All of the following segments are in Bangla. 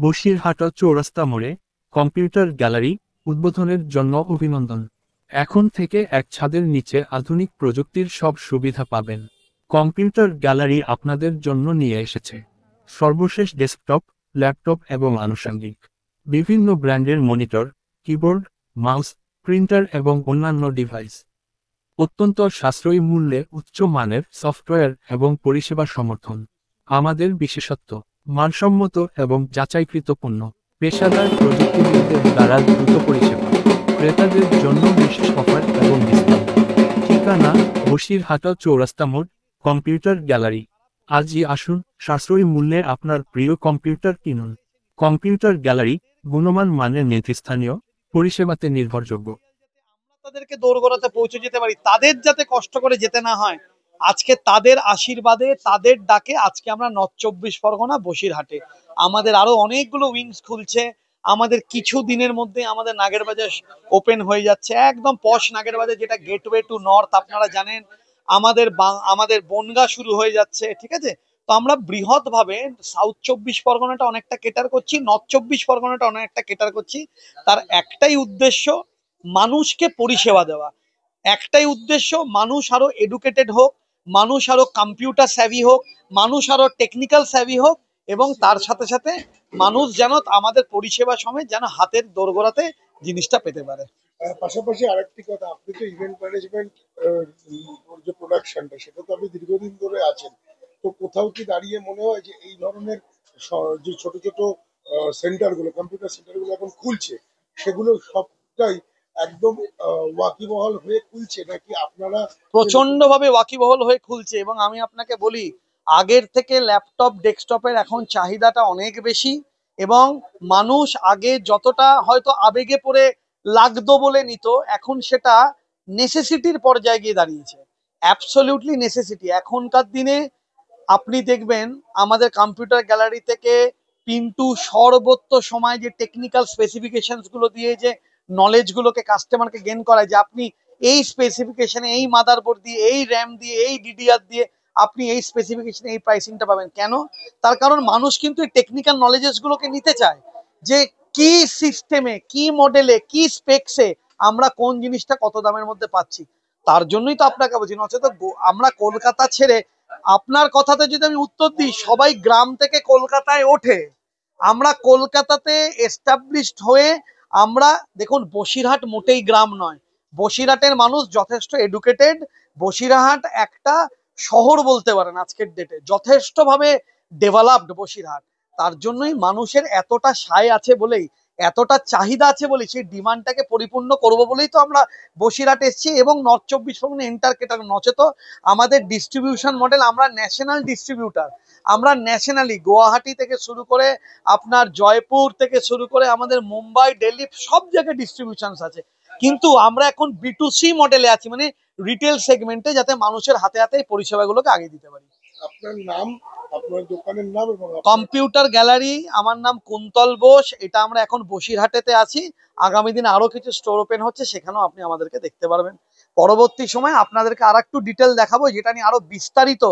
বসিরহাট চৌরাস্তা মোড়ে কম্পিউটার গ্যালারি উদ্বোধনের জন্য অভিনন্দন। এখন থেকে এক ছাদের নিচে আধুনিক প্রযুক্তির সব সুবিধা পাবেন। কম্পিউটার গ্যালারি আপনাদের জন্য নিয়ে এসেছে সর্বশেষ ডেস্কটপ, ল্যাপটপ এবং আনুষঙ্গিক বিভিন্ন ব্র্যান্ডের মনিটর, কিবোর্ড, মাউস, প্রিন্টার এবং অন্যান্য ডিভাইস। অত্যন্ত সাশ্রয়ী মূল্যে উচ্চ মানের সফটওয়্যার এবং পরিষেবা সমর্থন। আমাদের বিশেষত্ব মানসম্মত এবং যাচাইকৃত পণ্য, পেশাদার প্রযুক্তিবিদদের দ্বারা দ্রুত পরিষেবা, ক্রেতাদের জন্য বিশেষ অফার এবং ডিসকাউন্ট। ঠিকানা বসিরহাট চৌরাস্তা মোড়, কম্পিউটার গ্যালারি। আজই আসুন, সাশ্রয়ী মূল্যে আপনার প্রিয় কম্পিউটার কিনুন। কম্পিউটার গ্যালারি, গুণমান মানের নেতৃস্থানীয়, পরিষেবাতে নির্ভরযোগ্য। তাদেরকে দোরগোড়াতে পৌঁছে যেতে পারি, তাদের যাতে কষ্ট করে যেতে না হয়। আজকে তাদের আশীর্বাদে, তাদের ডাকে আজকে আমরা নর্থ 24 পরগনা বসিরহাটে আমাদের আরো অনেকগুলো উইংস খুলছে। আমাদের কিছু দিনের মধ্যে আমাদের নাগেরবাজার ওপেন হয়ে যাচ্ছে, একদম পশ নাগেরবাজার, যেটা গেটওয়ে টু নর্থ আপনারা জানেন। আমাদের বনগা শুরু হয়ে যাচ্ছে, ঠিক আছে। তো আমরা বৃহৎ ভাবে সাউথ 24 পরগনাটা অনেকটা কেটার করছি, নর্থ 24 পরগনাটা অনেকটা কেটার করছি। তার একটাই উদ্দেশ্য, মানুষকে পরিষেবা দেওয়া। একটাই উদ্দেশ্য, মানুষ আরো এডুকেটেড হোক, মানুষ আরো কম্পিউটার স্যাভি হোক, মানুষ আরো টেকনিক্যাল স্যাভি হোক, এবং তার সাথে সাথে মানুষ যেন আমাদের পরিষেবা সমেত যেন হাতের দোরগোড়াতে জিনিসটা পেতে পারে। পাশাপাশি আরেকটি কথা, আপনি তো ইভেন্ট ম্যানেজমেন্ট যে প্রোডাকশনটা, সেটা তো আপনি দীর্ঘদিন ধরে আছেন। তো কোথাও কি দাঁড়িয়ে মনে হয় যে এই ধরনের যে ছোট ছোট সেন্টারগুলো, কম্পিউটার সেন্টারগুলো এখন খুলছে, সেগুলো সবটাই একদম ওয়াকিবহাল হয়ে খুলছে, নাকি আপনারা প্রচন্ড ভাবে ওয়াকিবহাল হয়ে খুলছে? এবং আমি আপনাকে বলি, আগের থেকে ল্যাপটপ ডেস্কটপের এখন চাহিদাটা অনেক বেশি। এবং মানুষ আগে যতটা হয়তো আবেগে পড়ে লাগতো বলে নিত, এখন সেটা নেসেসিটির পর্যায়ে গিয়ে দাঁড়িয়েছে। অ্যাবসলিউটলি নেসেসিটি এখনকার দিনে। আপনি দেখবেন আমাদের কম্পিউটার গ্যালারি থেকে পিন্টু সর্বত্র সময় যে টেকনিক্যাল স্পেসিফিকেশনস গুলো দিয়ে যে নলেজ গুলোকে কাস্টমারকে গেইন করায়, যে আপনি এই স্পেসিফিকেশনে, এই মাদারবোর্ড দিয়ে, এই র্যাম দিয়ে, এই ডিডিআর দিয়ে আপনি এই স্পেসিফিকেশনে এই প্রাইসিংটা পাবেন। কেন? তার কারণ মানুষ কিন্তু এই টেকনিক্যাল নলেজেস গুলোকে নিতে চায়, যে কি সিস্টেমে, কি মডেলে, কি স্পেক্সে আমরা কোন জিনিসটা কত দামের মধ্যে পাচ্ছি। তার জন্যই তো আপনাকে বলছি, নচেত আমরা কলকাতা ছেড়ে, আপনার কথাতে যদি আমি উত্তর দিই, সবাই গ্রাম থেকে কলকাতায় ওঠে, আমরা কলকাতাতে এস্টাবলিশড হয়ে আমরা দেখুন, বসিরহাট মোটেই গ্রাম নয়। বসিরহাটের মানুষ যথেষ্ট এডুকেটেড। বসিরহাট একটা শহর বলতে পারেন আজকের ডেটে, যথেষ্ট ভাবে ডেভেলপড বসিরহাট। তার জন্যই মানুষের এতটা সায় আছে বলেই, এতটা চাহিদা আছে বলেই, সেই ডিমান্ডটাকে পরিপূর্ণ করব বলেই তো আমরা বসিরহাট এসেছি এবং নর্থ 24 পরগনা এন্টার কেটার। নচেত আমাদের ডিস্ট্রিবিউশন মডেল, আমরা ন্যাশনাল ডিস্ট্রিবিউটার। আমরা ন্যাশনালি গুয়াহাটি থেকে শুরু করে, আপনার জয়পুর থেকে শুরু করে, আমাদের মুম্বাই, দিল্লি সব জায়গায় ডিস্ট্রিবিউশন আছে। কিন্তু আমরা এখন B2C মডেলে আছি, মানে রিটেল সেগমেন্টে, যাতে মানুষের হাতে হাতে এই পরিষেবাগুলোকে আগে দিতে পারি। আপনার নাম, আপনার দোকানের নাম এবং কম্পিউটার গ্যালারি, আমার নাম কুন্তল বোস। এটা আমরা এখন বসিরহাটেতে আছি। আগামী দিনে আরো কিছু স্টোর ওপেন হচ্ছে, সেখানেও আপনি আমাদেরকে দেখতে পারবেন। পরবর্তী সময় আপনাদেরকে আর একটু ডিটেল দেখাবো, যেটা নিয়ে আরো বিস্তারিত,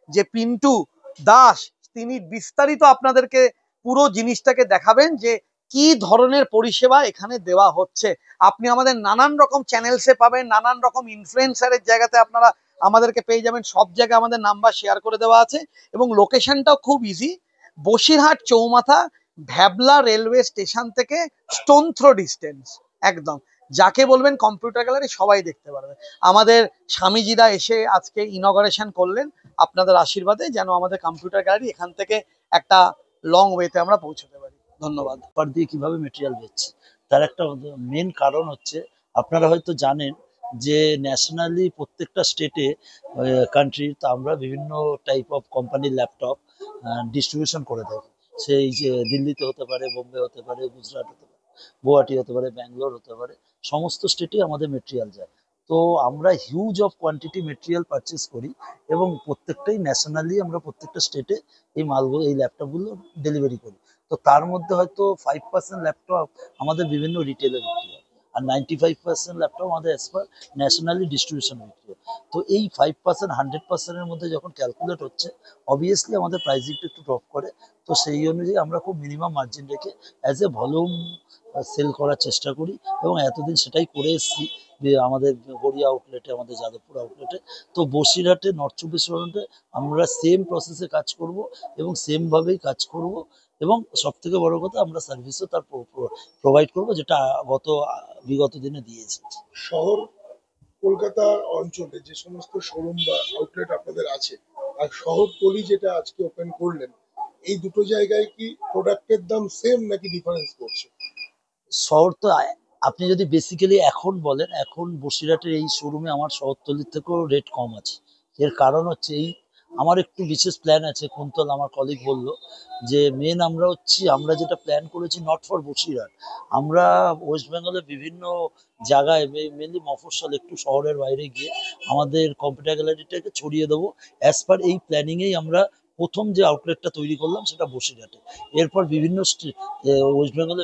যে পিন্টু দাস তিনি বিস্তারিত আপনাদেরকে পুরো জিনিসটাকে দেখাবেন, যে কি ধরনের পরিষেবা এখানে দেওয়া হচ্ছে। আপনি আমাদের নানান রকম চ্যানেলসে পাবেন, নানান রকম ইনফ্লুয়েন্সারের জায়গাতে আপনারা আমাদেরকে পেয়ে যাবেন। সব জায়গায় আমাদের নাম্বার শেয়ার করে দেওয়া আছে, এবং লোকেশনটাও খুব ইজি। বসিরহাট চৌমাথা, ভ্যাবলা রেলওয়ে স্টেশন থেকে স্টোন থ্রো ডিস্টেন্স একদম। যাকে বলবেন কম্পিউটার গ্যালারি, সবাই দেখতে পারবে। আমাদের স্বামীজিরা এসে আজকে ইনগরেশন করলেন, আপনাদের আশীর্বাদে যেন আমাদের কম্পিউটার গ্যালারি এখান থেকে একটা লং ওয়েতে আমরা পৌঁছতে পারি। ধন্যবাদ। পার দিয়ে কিভাবে মেটেরিয়াল বেচছে, তার একটা মেন কারণ হচ্ছে, আপনারা হয়তো জানেন যে ন্যাশনালি প্রত্যেকটা স্টেটে, কান্ট্রি, তো আমরা বিভিন্ন টাইপ অফ কোম্পানির ল্যাপটপ ডিস্ট্রিবিউশন করে থাকি। সেই যে দিল্লিতে হতে পারে, বোম্বে হতে পারে, গুজরাট হতে পারে, গুয়াহাটি হতে পারে, ব্যাঙ্গালোর হতে পারে, সমস্ত স্টেটেই আমাদের মেটেরিয়াল যায়। তো আমরা huge of quantity material purchase করি, এবং প্রত্যেকটাই ন্যাশনালি আমরা প্রত্যেকটা স্টেটে এই মালগুলো, এই ল্যাপটপগুলো ডেলিভারি করি। তো তার মধ্যে হয়তো 5% ল্যাপটপ আমাদের বিভিন্ন রিটেলে বিক্রি হয়। আর 95% ল্যাপটপ আমাদের অ্যাজ পার ন্যাশনালি ডিস্ট্রিবিউশন বিক্রি হয়। তো এই 5% 100%-এর মধ্যে যখন ক্যালকুলেট হচ্ছে, অবভিয়াসলি আমাদের প্রাইসিংটা একটু ড্রপ করে। তো সেই অনুযায়ী আমরা খুব মিনিমাম মার্জিন রেখে অ্যাজ এ ভলিউম সেল করার চেষ্টা করি, এবং এতদিন সেটাই করে এসেছি। যে আমাদের গড়িয়া আউটলেটে, আমাদের যাদবপুর আউটলেটে, তো বসিরহাটে, নর্থ চব্বিশ পরগনাতে আমরা সেম প্রসেসে কাজ করব এবং সেমভাবেই কাজ করব, এবং সব থেকে বড় কথা আমরা সার্ভিসও তার প্রোভাইড করব, যেটা বিগত দিনে দিয়ে এসেছি। শহর কলকাতার অঞ্চলে যে সমস্ত শোরুম বা আউটলেট আপনাদের আছে, আর শহরতলি যেটা আজকে ওপেন করলেন, এই দুটো জায়গায় কি প্রোডাক্টের দাম সেম নাকি ডিফারেন্স করছে? শহর তো আপনি যদি বেসিক্যালি এখন বলেন, এখন বসিরহাটের এই শোরুমে আমার শহরতলির থেকেও রেট কম আছে। এর কারণ হচ্ছে এই, আমার একটু বিশেষ প্ল্যান আছে। কুন্তল আমার কলিগ বলল যে মেন আমরা যেটা প্ল্যান করেছি নট ফর বসিরহাট, আমরা ওয়েস্ট বেঙ্গলের বিভিন্ন জায়গায়, মেনলি মফস্বল, একটু শহরের বাইরে গিয়ে আমাদের কম্পিউটার গ্যালারিটাকে ছড়িয়ে দেবো। অ্যাজ পার এই প্ল্যানিংয়েই আমরা প্রথম যে আউটলেটটা তৈরি করলাম সেটা বসিরহাটে। এরপর বিভিন্ন ওয়েস্ট বেঙ্গলের